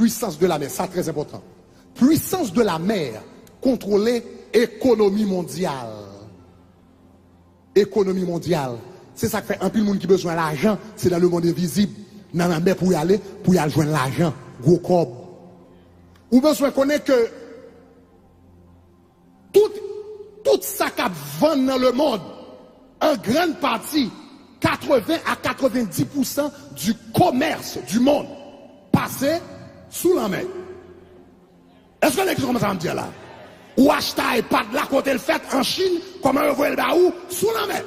puissance de la mer, ça très important. Puissance de la mer, contrôler économie mondiale. Économie mondiale. C'est ça qui fait un peu de monde qui a besoin d'argent, c'est dans le monde invisible. Dans la mer pour y aller joindre l'argent. Gros corps. Ou besoin de connaître que tout ça qui vend dans le monde, en grande partie, 80 à 90% du commerce du monde passé sous la mer. Est-ce que les gens commencent à me dire là? Ou acheter un iPad là côté le fait en Chine, comment on voit le baou sous la mer?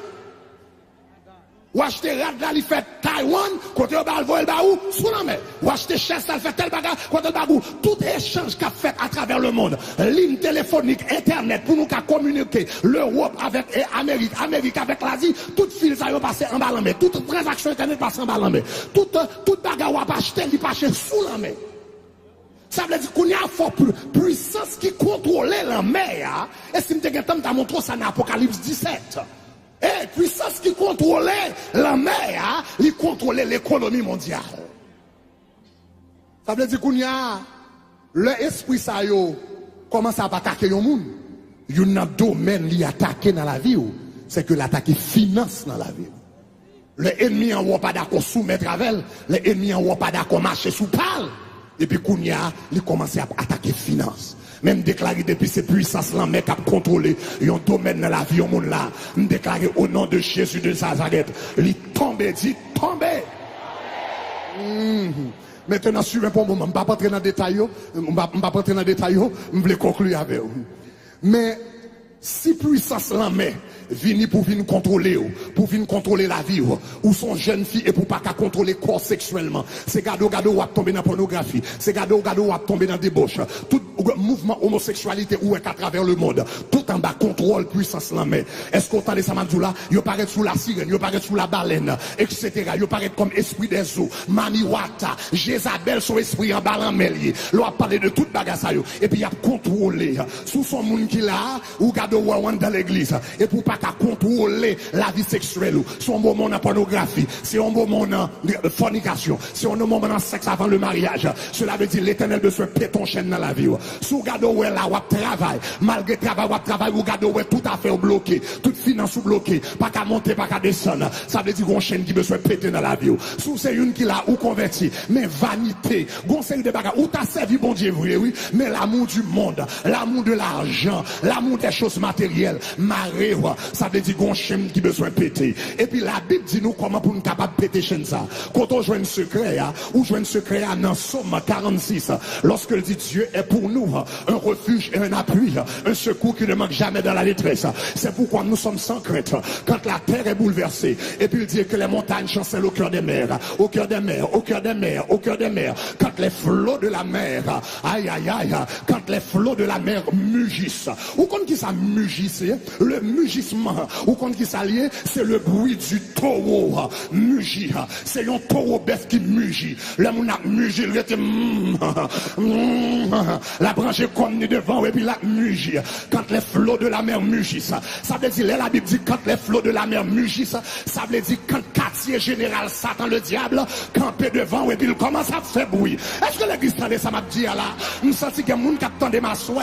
Ou acheter rad là, il fait Taïwan, côté on voit le baou sous la mer. Ou acheter chaise, ça fait tel bagage, côté le baou. Tout échange qu'a fait à travers le monde, ligne téléphonique, internet, pour nous qu'à communiquer, l'Europe avec Amérique, Amérique avec l'Asie, toute fil ça va passer en bas la mer. Toute transaction internet passe en bas la mer. Toute bagage ou acheter, il passe sous la mer. Ça veut dire qu'il y a une puissance qui contrôle la mer. Et si je te montre ça dans Apocalypse 17. Et puissance qui contrôlait la mer, il contrôlait l'économie mondiale. Ça veut dire qu'il y a l'esprit ça commence à attaquer le monde. Il y a un domaine qui attaqué dans la vie, c'est que l'attaque finance dans la vie. L'ennemi en haut pas d'accord soumettre avec elle, l'ennemi en haut pas d'accord marcher sous pal. Et puis Kounia, il commence à attaquer finance. Même déclaré depuis ces puissances là, mais qui a contrôlé un domaine dans la vie au monde là. Déclaré au nom de Jésus de Nazareth. Il tombe, dit tombe. Maintenant, suivez pour un moment. Je ne vais pas entrer dans le détail. Je ne vais pas entrer dans le détail. Je vais conclure avec vous. Mais si puissance là, mais vini pour venir contrôler la vie ou son jeune fille et pour pas qu'à contrôler corps sexuellement, c'est gado ou à tomber dans la pornographie, c'est gado ou à tomber dans la débauche, tout mouvement homosexualité ou est à travers le monde, tout en bas contrôle puissance la main. Est-ce qu'on entend ça là, il paraît sous la sirène, il paraît sous la baleine, etc. Il paraît comme esprit des eaux, Maniwata, Jézabel son esprit en bas en mêlier. L'on a parlé de toute bagarre ça et puis il a contrôlé sous son monde qui là ou gado ou dans l'église et pour pas qu'à contrôler la vie sexuelle. C'est un moment en pornographie, c'est un moment en fornication, c'est un moment en sexe avant le mariage. Cela veut dire l'Éternel de se péter ton chaîne dans la vie. Sous gado ou là ou travail, malgré travail ou gado ou tout à fait bloqué, toute finance ou bloqué, pas qu'à monter, pas qu'à descendre. Ça veut dire qu'on chaîne qui veut se péter dans la vie. Sous c'est une qui l'a ou converti, mais vanité, conseil de bagarre, ou t'as servi bon Dieu, oui, mais l'amour du monde, l'amour de l'argent, l'amour des choses matérielles, marée, ça veut dire qu'on chaîne qui besoin de péter. Et puis la Bible dit nous comment pour nous capable de péter chaîne ça. Quand on joue un secret, ou joue un secret dans Somme 46, lorsque dit Dieu est pour nous un refuge et un appui, un secours qui ne manque jamais dans la détresse. C'est pourquoi nous sommes sans crainte quand la terre est bouleversée. Et puis il dit que les montagnes chancellent au cœur des mers, au cœur des mers, au cœur des mers, au cœur des mers. Quand les flots de la mer, aïe aïe aïe, quand les flots de la mer mugissent. Ou quand qui ça mugisse, le mugissement, ou quand qui s'allie, c'est le bruit du taureau mugit. C'est un taureau bœuf qui mugit. Le moun a mugit, il était la branche est comme devant et puis la mugit. Quand les flots de la mer mugissent, ça veut dire, la Bible dit quand les flots de la mer mugissent, ça veut dire quand quartier général Satan le diable campé devant et puis il commence à faire bruit. Est-ce que l'église tendait ça m'a dit là? Nous sentons que les gens qui attendent ma soeur,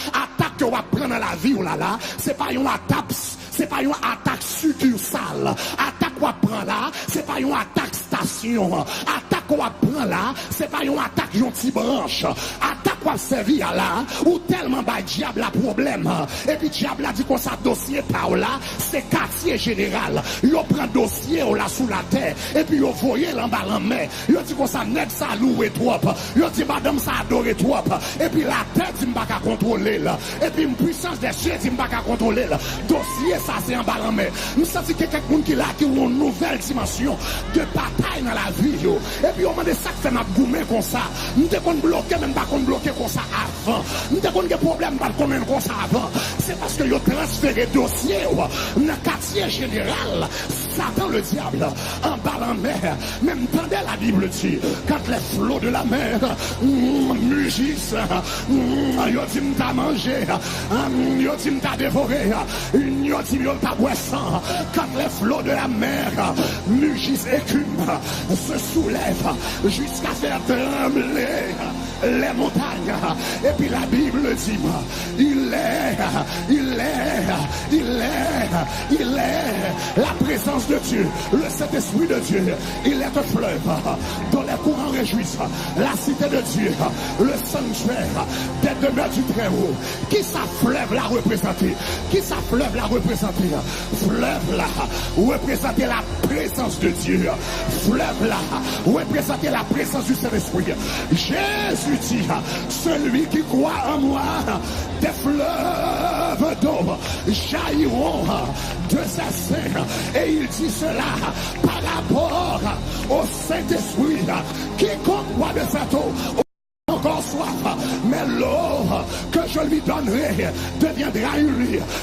attaque que on va prendre dans la vie ou là, c'est pas une attaque. C'est pas une attaque succursale. Attaque qu'on prend là, c'est pas une attaque station. Attaque qu'on prend là, c'est pas une attaque une petite branche. Attaque qu'on servir là, ou tellement bah diable a problème. Et puis diable a dit qu'on sa dossier par là, c'est quartier général. Il prend dossier là sous la terre, et puis il voyait l'en-bas en main. Il dit qu'on ça net ça loué trop. Il dit madame ça adoré trop. Et puis la terre dit m'pas qu'à contrôler là. Et puis une puissance des cieux dit m'pas qu'à contrôler là. Dossier ça c'est en bas en main. Nous sentons que quelqu'un qui là qui a une nouvelle dimension de bataille dans la vie. Et puis on m'a dit ça fait ma goumé comme ça. Nous devons bloquer même pas qu'on bloquer comme ça avant. Nous devons des problèmes pas qu'on même comme ça avant. C'est parce que ils ont transféré dossier dans le quartier général. Satan le diable en bas en mer. Même tendez la Bible dit quand les flots de la mer mugissent, ils dit m'ta mangé, ils dit m'ta dévoré, ils dit m'ta boisson. Quand les flots de la mer mugissent, écument, se soulèvent jusqu'à faire trembler les montagnes. Et puis la Bible dit, il est la présence de Dieu, le Saint-Esprit de Dieu. Il est un fleuve dont les courants réjouissent. La cité de Dieu, le sanctuaire des demeures du Très-Haut. Qui ça fleuve l'a représenté? Qui ça fleuve l'a représenté? Fleuve là représentait la présence de Dieu. Fleuve là représentait la présence du Saint-Esprit. Jésus dit, celui qui croit en moi, des fleuves d'eau jailliront de ses seins. Et il dit cela par rapport au Saint-Esprit. Quiconque boit de cette eau encore soif, mais l'eau que je lui donnerai deviendra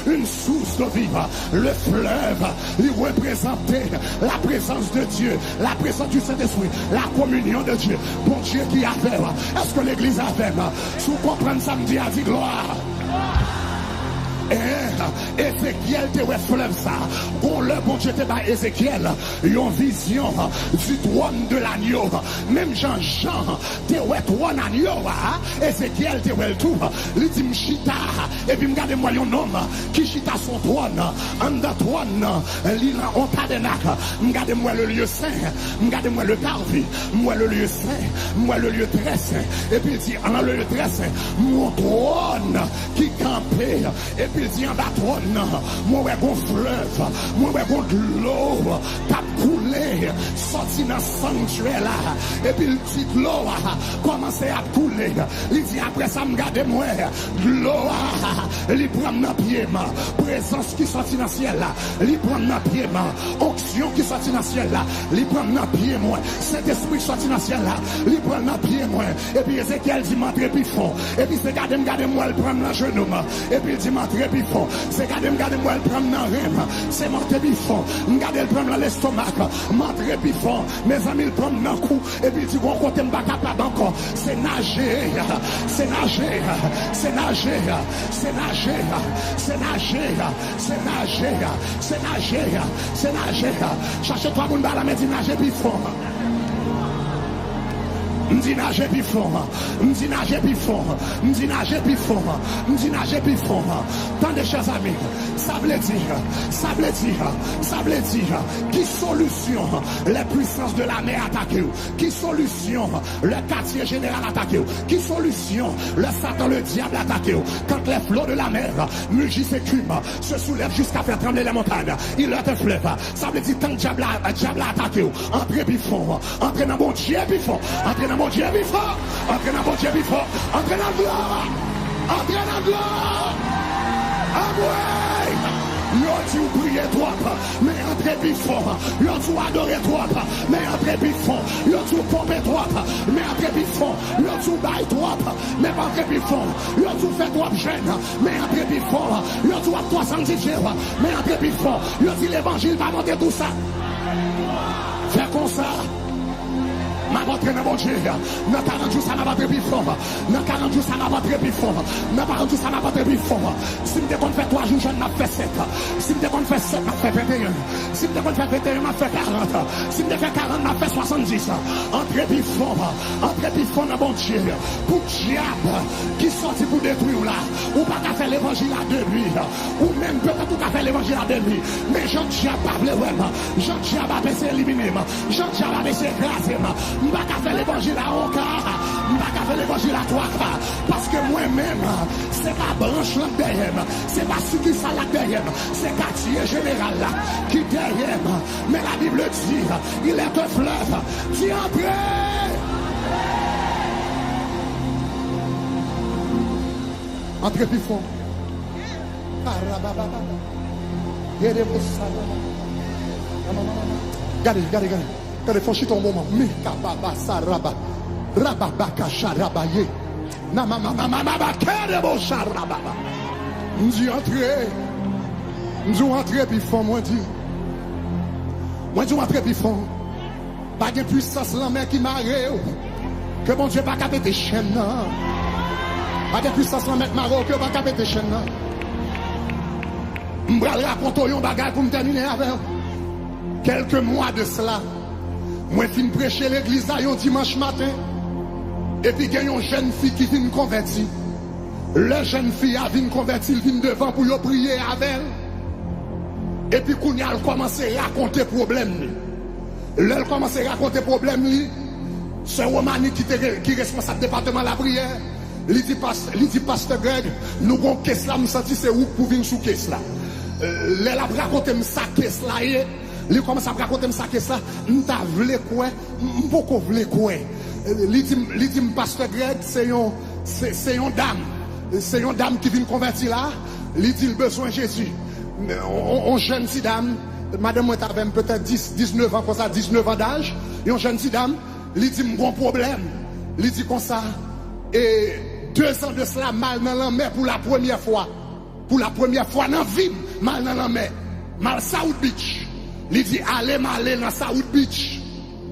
une source d'eau vive. Le fleuve lui représentait la présence de Dieu, la présence du Saint-Esprit, la communion de Dieu. Bon Dieu qui a fait, est-ce que l'église a fait? Si vous comprenez samedi, a dit gloire. Ézéchiel te ouais fleuve ça. Bon le bon Dieu te bat Ézéchiel une vision du trône de l'agneau. Même Jean te ouais trône agneau. Ézéchiel te ouais tout. Il dit m'chita et puis m'gade moi un homme qui chita son trône. En de trône il a un tabernacle. M'gade moi le lieu saint. M'gade moi le parvis. Moi le lieu saint. Moi le lieu très saint. Et puis il dit en le lieu très saint mon trône qui campait. Et puis il dit en bas trône, moi ouais bon fleuve, moi ouais bon de l'eau, t'as coulé, sorti dans le sanctuaire là. Et puis il dit l'eau commence à couler. Il dit après ça me garde moi, l'eau il prend dans pied ma présence qui sortit dans le ciel là, il prend dans pied ma onction qui sortit dans le ciel là, il prend dans pied moi, cet esprit sorti dans le ciel là, il prend dans pied moi. Et puis Ézéchiel dit m'entrer puis fond. Et puis c'est garde moi, il prend dans genou. Et puis il dit m'entrer puis fond. C'est garde moi, il prend dans rêve. C'est m'entrer puis fond. M'garde il prend dans l'estomac. M'entrer puis fond. Mes amis il prend dans cou. Et puis il dit bon côté m'pas capable encore. C'est nager. C'est nager. C'est nager. C'est nager. C'est nager. C'est nager. C'est nager. C'est nager. Cherchez toi pour la main dit nager puis fond. M'di nager puis fond, m'di nager puis fond, m'di nager puis fond, m'di nager puis fond. Tant de chers amis, ça veut dire, qui solution les puissances de la mer attaquées, qui solution le quartier général attaqué, qui solution le Satan, le diable attaqué. Quand les flots de la mer mugissent et écument, se soulèvent jusqu'à faire trembler les montagnes, il leur te fleuve. Ça veut dire tant le diable a attaqué, entrez puis fond, entrez dans mon Dieu puis fond, entrez dans mon Dieu puis fort, entrez dans mon Dieu puis fort, entrez dans la gloire, entrez dans la gloire. Yo dit ou prier toi, mais entrez puis fort. Yo dit adorer toi, mais entrez puis fort. Yo dit pomper toi, mais entrez puis fort. Yo dit bailler toi, mais entrez puis fort. Yo dit faire toi jeune, mais entrez puis fort. Yo dit toi sanctifier, mais entrez puis fort. Yo dit l'évangile va monter tout ça. Fais comme ça. Ma votre dans mon Dieu, dans 40 jours ça m'a pas très fort, dans 40 jours ça m'a pas très fort, dans 40 jours ça m'a pas très fort. Si me déconne faire 3 jours, je n'ai fait 7. Si me déconne faire 7, m'a fait 21. Si me déconne faire 21, m'a fait 40. Si me déconne faire 40, m'a fait 70. Entrez puis fort dans mon Dieu. Pour diable qui sorti pour détruire là, ou pas qu'à faire l'évangile à deux nuits, ou même peut-être ou qu'à faire l'évangile à deux nuits. Mais Jean-Diable pas vraiment, Jean-Diable a baissé éliminer, Jean-Diable a baissé écraser. Je ne vais pas faire l'évangile à Oka, je ne vais pas faire l'évangile à toi, parce que moi-même, ce n'est pas branche là derrière, ce n'est pas ce qui ça là derrière, c'est quartier général là qui derrière. Mais la Bible dit, il est un fleuve, qui entre. Entrez plus fort. Regardez. Regardez, faut chuter un moment. Mikababa saraba. Rababaka sharabaye. Namamamamama kerebo sharababa. Nous entrer puis fond, moi dit. Moi dis entrer puis fond. Pas de puissance la mer qui m'arrête. Que mon Dieu pas capter tes chaînes. Pas de puissance la mer qui m'arrête. Que pas capter tes chaînes. M'bral raconter un bagage pour me terminer avec. Quelques mois de cela. Moi, fin prêcher l'église un dimanche matin. Et puis il y a une jeune fille qui vient convertir. La jeune fille a vient convertir, elle vient devant pour prier avec elle. Et puis quand elle commence à raconter problème. Elle commence à raconter problème. C'est Romani qui est responsable du département de la prière. Il dit pasteur Greg, nous avons caisse là, nous senti c'est où pour venir sous caisse là. Elle a raconté sa caisse là. Il commence à raconter sa caisse là. Nous voulons quoi? Beaucoup voulons quoi? Il dit pasteur Greg, c'est une dame. C'est une dame qui vient convertir là. Il dit le besoin de Jésus. On jeune si dame. Madame, moi, t'avais peut-être 19 ans, comme ça, 19 ans d'âge. Et une jeune si dame, il dit, mon problème. Il dit comme ça. Et 2 ans de cela, mal dans la mer pour la première fois. Pour la première fois dans la vie, mal dans la mer. Mal South Beach. Il dit, allez, mal dans South Beach.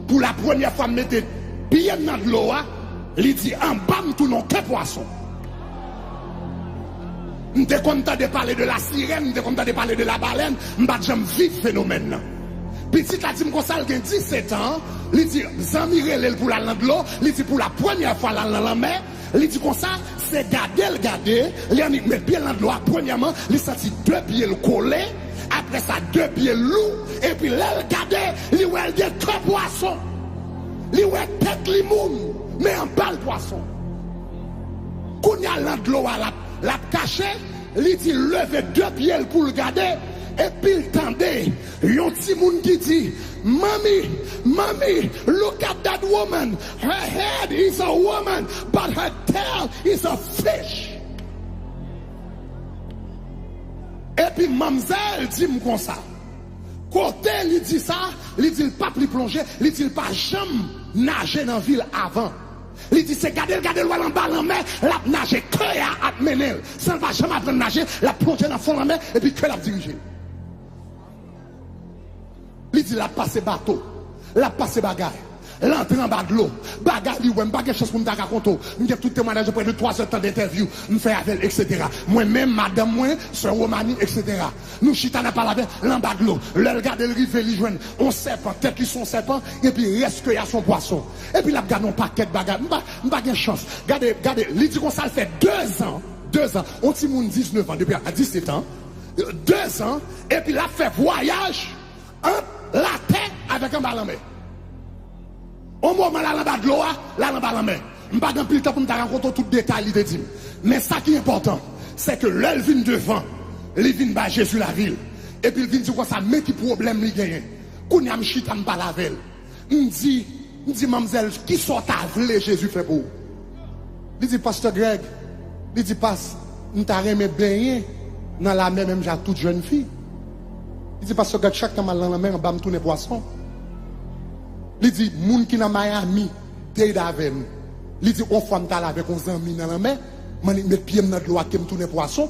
Pour la première fois, mettez pied dans l'eau. Il dit, en bas, tout non, que poisson. Je suis content de parler de la sirène, je suis content de parler de la baleine, je vais vivre phénomène. Petit la dit comme ça, il a 17 ans, il dit, Zamirel pour la langue de l'eau, il dit pour la première fois la mer, il dit comme ça, c'est garder, il met bien dans l'eau, premièrement, il senti 2 pieds collés, après ça 2 pieds lourds, et puis là, il garde, il voit que poisson, il voit tête limoun, mais en bas le poisson. Quand il y a l'eau la caché, il dit lever 2 pieds pour le garder, et puis il tendait. Il y a un petit monde qui dit, Mommy, look at that woman. Her head is a woman, but her tail is a fish. Et puis mademoiselle dit comme ça. Côté, il dit ça, il dit pas plus plonger, il dit pas jamais nager dans la ville avant. Il dit c'est garder en bas en mer, la nager, que a mener. Ça ne va jamais apprendre à nager, la plonger dans le fond de la mer et puis que la diriger. Il dit la passe bateau, la passe bagaille, l'entrée en bas de l'eau, bagaille, il n'y a pas de chose pour me raconter. Je fais tout témoignage près de 3 heures d'interview, je fais avec elle, etc. Moi-même, madame, moi, soeur Romani, etc. Nous chita n'a pas lavé, l'en bas de l'eau. Le regarder le rive, il joue on serpent, tête qui sont serpents, et puis reste qu'il y a son poisson. Et puis là, regarde, on paquet de bagaille, je n'ai pas de chance. Regardez, il dit qu'on ça fait 2 ans, on dit mon 19 ans, depuis à 17 ans, 2 ans, et puis là, fait voyage, la terre avec un ballon. Au moment là, en bas de l'eau, là, en bas de la mer. Je ne vais pas plus de temps pour me raconter tout le détail. Mais ça qui est important, c'est que l'elle vient devant, elle vient de Jésus la ville. Et puis il vient dire quoi ça, mais qui problème il gagne. Quand il y a un chita, je ne parle pas avec elle. Je dis, mademoiselle, qui sort à vle Jésus fait pour vous? Il dit, pasteur Greg, il dit, passe, je t'ai baigner dans la mer, même j'ai toute jeune fille. Il dit, pasteur Greg, chaque temps dans la mer, je vais me tourner poisson. Il dit, moun qui dans Miami, t'es avec moi. Il dit, on fait un avec 11 amis dans la mer, je mets pied dans l'eau qui me tourne poisson.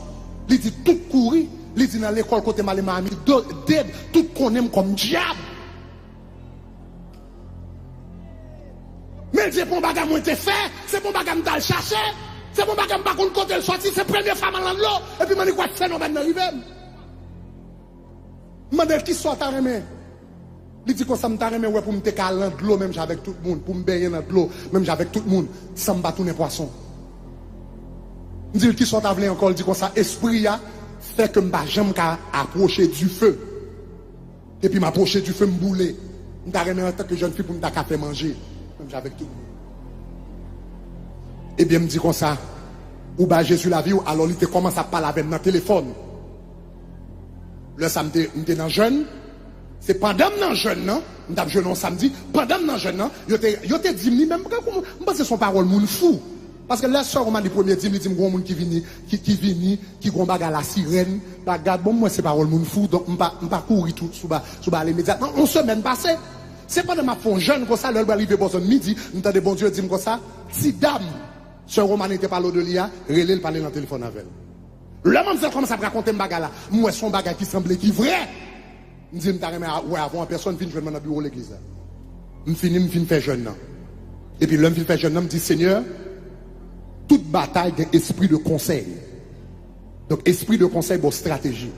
Il dit, tout courir. Il dit, dans l'école, côté Miami, tout qu'on aime comme diable. Mais c'est pour bagage moi te fait, c'est pour bagage m'ta chercher, c'est pour bagage m'pa contre côté le sorti, c'est première femme dans l'eau et puis m'a dit quoi phénomène arrivé. M'a dit qui soit ta remè. Il dit que ça m'ta remè ouais pour me te caler dans l'eau même avec tout le monde, pour me baigner dans l'eau même avec tout le monde, ça me bat tourner poisson. Il dit qui soit ta vle encore, il dit comme ça esprit a fait que m'pa jamais approcher du feu. Et puis m'approcher du feu me bouler. M'ta remè en tant que jeune fille pour me ta faire manger. Avec tout. Et bien, me dit comme ça, ou bah Jésus la vie, alors il commence à parler avec mon téléphone. Le samedi, j'étais dans jeune, c'est pendant que je jeune, non? J'étais jeune samedi, pendant que je jeune, non? Je t'ai dit, même, je son parole, mon fou. Parce que la soeur, on m'a dit, premier dit, il dit, mon monde qui vient, qui combat à la sirène, bagarre, bon, moi, c'est parole, mon fou, donc, je pas courir tout, sous les médias. On semaine passée. C'est pas de ma fond jeune comme ça, l'heure arrivé bon midi, nous avons des bons Dieu dit comme ça, si dame, sœur Roman n'était pas l'eau de l'IA, relève parler dans le téléphone avec elle. Le même commence à raconter un bagage là, moi son bagage qui semblait qui vrai. Je dis, ouais, avant personne vient jouer dans le bureau de l'église. Je finis faire jeune. Et puis l'homme fait jeune, me dit, Seigneur, toute bataille d'un esprit de conseil. Donc, esprit de conseil, pour stratégie.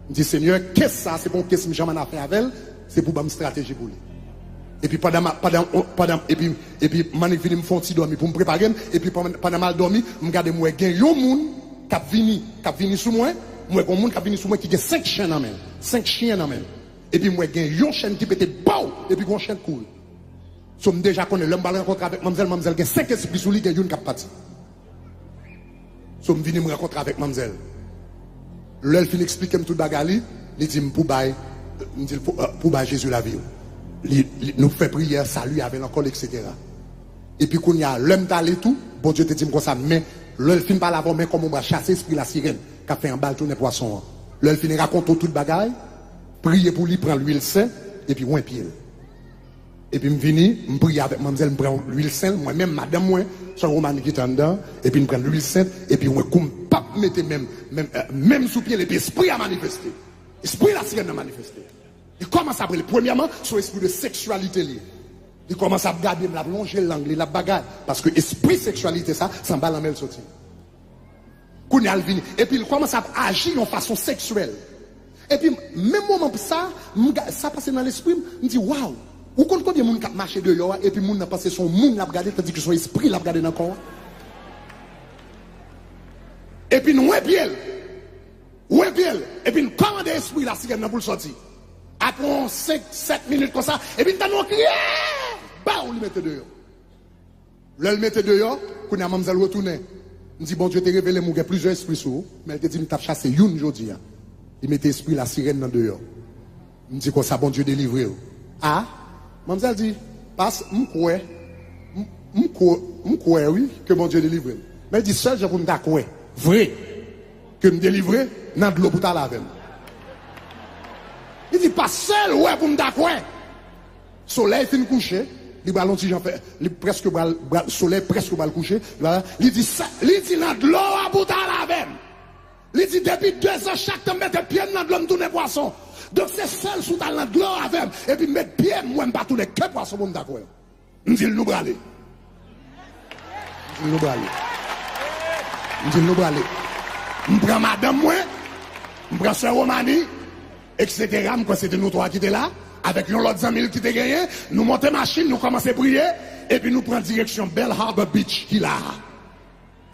Je dis, Seigneur, qu'est-ce que ça? C'est bon, qu'est-ce que j'en ai fait avec elle? C'est pour une stratégie pour lui. Et puis et puis Manik vini me font petit dormi pour me préparer et puis pendant mal dormi, me garder moi gain yon moun qui vini sous moi un monde qui vini sous moi qui a 5 chiens en main, 5 chiens en main. Et puis moi gain yon chien qui pète bao et puis gon chien cool. So me déjà connais l'homme balle rencontre avec mademoiselle gain 5 esprits sous lui gain yon qui parti. So me vini me rencontrer avec mademoiselle. L'elle fin expliquer tout bagali, il dit pour bail Jésus la vie. Nous fait prière, salut avec l'encore, etc. Et puis qu'on y a l'homme d'aller tout, bon Dieu te dit comme ça, mais l'homme fin par l'avant, mais comme on va chasser l'esprit la sirène, qui a fait un bal tourner poisson. L'homme fin raconte tout le bagaille, prier pour lui, prendre l'huile sainte, et puis un pied. Et puis me vini, me prier avec mademoiselle, me prendre l'huile sainte, moi-même, madame, moi, sur Romani qui est en dedans, et puis me prendre l'huile sainte, et puis moi, comme pas mettre même sous pied, l'esprit à manifester. L'esprit la sirène a manifesté. Il commence à parler, premièrement, sur l'esprit de sexualité lié. Il commence à regarder, la plonger l'angle, la bagarre. Parce que l'esprit de sexualité, ça va la même sortie. Et puis il commence à agir en façon sexuelle. Et puis, même moment ça passe dans l'esprit, je me dis, waouh, où combien de monde qui marche dehors, et puis le monde n'a passé son monde l'a regardé, tandis que son esprit l'a regardé dans le corps. Et puis nous, et puis, et puis nous commandons l'esprit, la cigare pour le sortir. Après 5-7 minutes comme ça, et puis nous crié, bah, on le mettait dehors. Là, le mettait dehors, quand on a mademoiselle retourné, il dit, bon Dieu, t'es révélé, il y a plusieurs esprits sous, mais il te dit, il t'a chassé une aujourd'hui. Il mettait l'esprit, la sirène dans dehors. Il me dit, quoi ça, bon Dieu, délivré. Ah, mademoiselle dit, passe, m'coué, oui, que bon Dieu délivré. Mais il dit, seul, je vous me d'accord, vrai, que me délivrer, dans de l'eau pour ta laver. Il dit pas seul, ouais, pour me d'accord. Soleil fin couché, il ballon si j'en fais, presque soleil presque bal couché, il dit dans de l'eau pour ta laver. Il dit depuis 2 ans chaque temps mettre pied dans de l'eau tourner poisson. Donc c'est seul sous ta de l'eau avec et puis mettre pied moi pas tourner que poisson pour me d'accord. Il dit nous braler. Nous braler. Il dit nous braler. Je prends madame moi, je prends sœur Romani, etc. Quand c'était nous trois qui étaient là, avec l'autre amis qui étaient gagnés, nous montons machine, nous commençons à prier, et puis nous prenons direction Bell Harbor Beach qui là.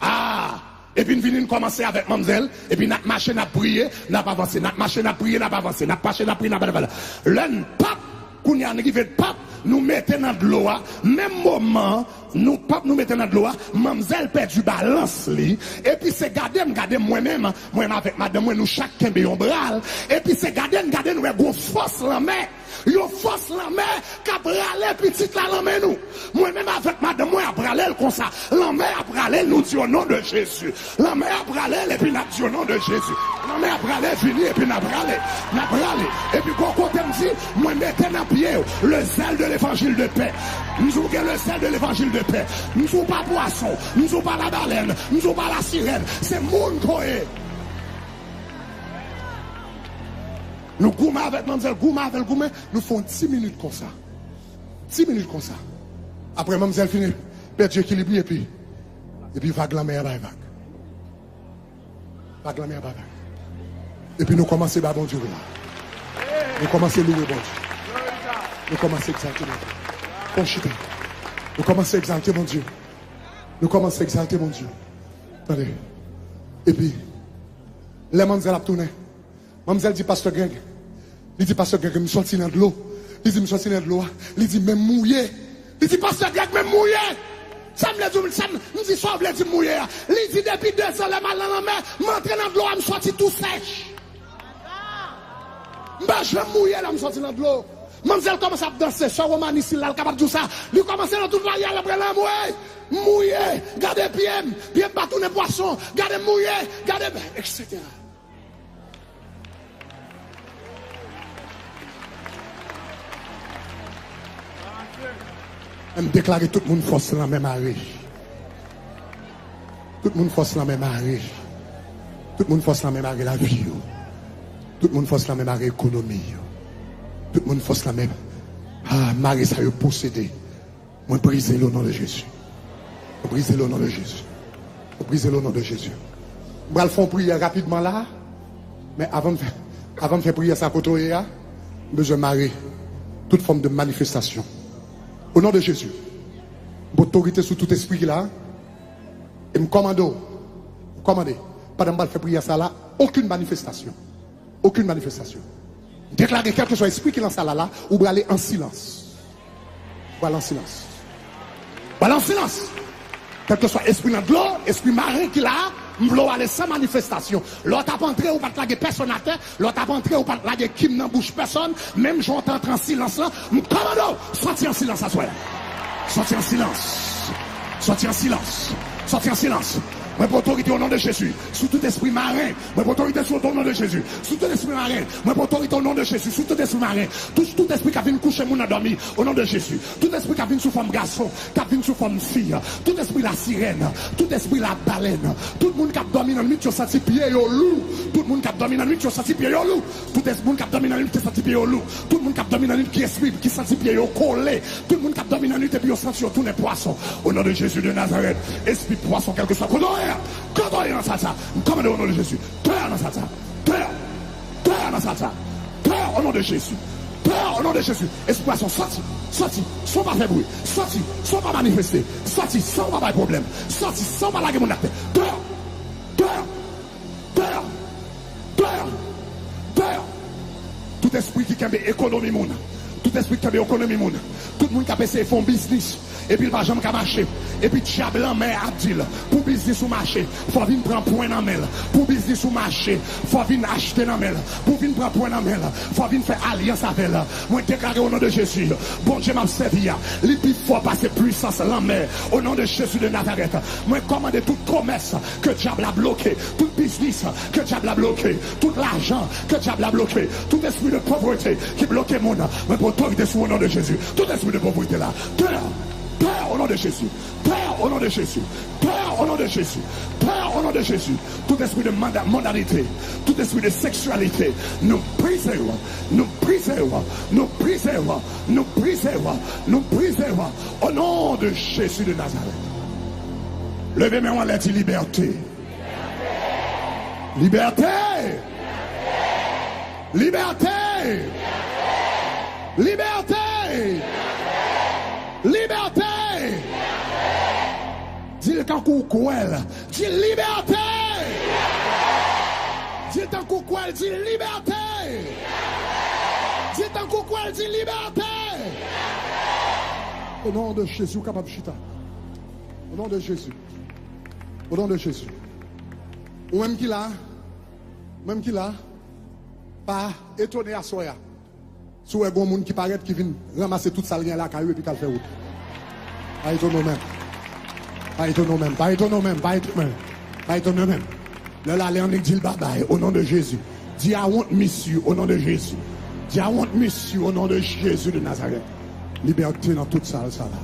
Ah! Et puis nous venons commencer avec mademoiselle, et puis notre machine a prié, n'a pas avancé, notre machine a prié, n'a pas avancé, notre machine a prié, n'a pas avancé. L'un pape, qu'on y a arrivé de pape, nous mettons dans de l'eau, même moment, nous pape nous mettons dans de l'eau, mademoiselle perd du balance li, et puis c'est garder moi-même, moi avec madame, moi nous chacun de un bras, et puis c'est garder nous avons force la main. Yo force la main, qu'a bralé petite la main nous. Moi-même avec madame, moi a bralé comme ça. La main a bralé, nous dit au nom de Jésus. La main a bralé, et puis nous dit au nom de Jésus. La main a bralé, fini, et puis n'a bralé. Et puis quand on me dit, moi mettez dans pied le zèle de l'évangile de paix. Nous avons le zèle de l'évangile de paix. Nous n'avons pas poisson, nous n'avons pas la baleine, nous n'avons pas la sirène. C'est monde koé. Nous goumons avec mademoiselle, nous faisons 10 minutes comme ça. 10 minutes comme ça. Après, mademoiselle finit, perd l'équilibre et puis vague la mer vague. Vague la mer vague. Et puis nous commençons à bon Dieu. Nous commençons à louer bon Dieu. Nous commençons à exalter mon Dieu. Nous commençons à exalter mon Dieu. Nous commençons à exalter mon Dieu. Attendez. Et puis, les mademoiselles a tourné. Mademoiselle dit, pasteur Greg, il dit, pasteur Greg, je me sorti dans de l'eau. Il dit, je me sorti dans de l'eau. Il dit, même mouillé. Il dit, pasteur Greg, même mouillé. Ça me dit, ça me dit, ça me dit mouillé. Il dit, depuis 2 ans, le mal dans la mer, m'entre dans de l'eau, je me sorti tout sèche. Je vais mouiller là, je me sorti dans de l'eau. Mademoiselle commence à danser, sur Roman ici, là, le capable de tout ça. Il commence dans toute la gueule après la mouillé. Gardez pied pas tourner poisson, gardez mouillé, gardez, etc. Je me déclare tout le monde force la même arrêt. Tout le monde force la même arrêt. Tout le monde force la même arrêt la vie. Tout le monde force la même arrêt économie. Tout le monde force la même. Ah, Marie, ça y est possédé. Moi, briser le nom de Jésus. Briser le nom de Jésus. Briser le nom de Jésus. Je vais faire prière rapidement là. Mais avant de faire prière, ça côté, besoin de Marie. Toute forme de manifestation. Au nom de Jésus. Autorité sur tout esprit qui là. Et me commandez. Pendant que je fais prier ça là, aucune manifestation. Aucune manifestation. Déclarer quel que soit l'esprit qui lance là, ou aller en silence. Ou aller en silence. Ou aller en silence. Quel que soit esprit dans de l'eau, esprit marin qui là, m'vlo aller sans manifestation. L'autre a entré ou pas laguer personne à terre, l'autre a entré ou pas laguer kim dans bouche personne, même j'entends en silence là, m'commando, sorti en silence à soi. Sorti en silence. Sorti en silence. Sorti en silence. Moi, pour autorité au nom de Jésus, sous tout esprit marin, moi, pour autorité sous le nom de Jésus, sous tout esprit marin, moi, pour autorité au nom de Jésus, sous tout esprit marin, tout esprit qui a venu coucher mon endormi, au nom de Jésus, tout esprit qui a venu sous forme garçon, qui a venu sous forme fille, tout esprit la sirène, tout esprit la baleine, tout le monde qui a dormi dans la nuit, qui a senti pied au loup, tout le monde qui a dormi dans la nuit, qui a senti pied au loup, tout le monde qui a dormi dans la nuit, qui a senti pied au loup, tout le monde qui a dormi dans la nuit, qui esprit, qui senti pied au collé, tout le monde qui a dormi dans la nuit, et puis au senti tous les poissons, au nom de Jésus de Nazareth, esprit poisson, quel que soit, quand on est dans ça, comme au nom de Jésus, terre dans ça, terre dans ça, terre au nom de Jésus, terre au nom de Jésus, esprit sont sorti, sans pas faire bruit, sorti, sans pas manifester, sorti, sans pas avoir de problème, sorti, sans pas laguer mon acte, terre, tout esprit qui a économie monde, tout esprit qui a économie monde, tout le monde qui a essayé de faire un business. Et puis, il va jamais marcher. Et puis, diable en mer a dit, pour business ou marché, faut venir prendre point dans mail. Pour business ou marché, faut venir acheter dans mail. Pour venir prendre point dans mail, faut venir faire alliance avec elle. Moi, déclarer au nom de Jésus, bon Dieu m'a servi, les plus fort passer puissance en mer, au nom de Jésus de Nazareth. Moi, commande toute promesse que diable a bloqué, tout business que diable a bloqué, tout l'argent que diable a bloqué, tout esprit de pauvreté qui bloque le monde. Mais pour autorité sous au nom de Jésus, tout esprit de pauvreté là, Père au nom de Jésus, Père au nom de Jésus, Père au nom de Jésus, Père au nom de Jésus, tout esprit de mondanité, tout esprit de sexualité, nous brisons, au nom de Jésus de Nazareth. Levez-moi en l'air, liberté. Liberté. Liberté. Liberté. Liberté. Dis le cankou kouel. Dis liberté. Dis le cankou kouel. Dis liberté. Dis le cankou kouel. Dis liberté. Au nom de Jésus, capable chita. Au nom de Jésus. Au nom de Jésus. Ou même qui là, pas étonné à soi. Si vous avez un monde qui paraît qui vient ramasser toute sa ligne là, et puis qu'elle fait route. Pas étonnant même. Pas étonnant même. Pas étonnant même. Pas étonnant même. Pas étonnant même. Là, là, on dit le bye au nom de Jésus. Dis I want monsieur au nom de Jésus. Dis I want monsieur au nom de Jésus de Nazareth. Liberté dans toute salle, ça là.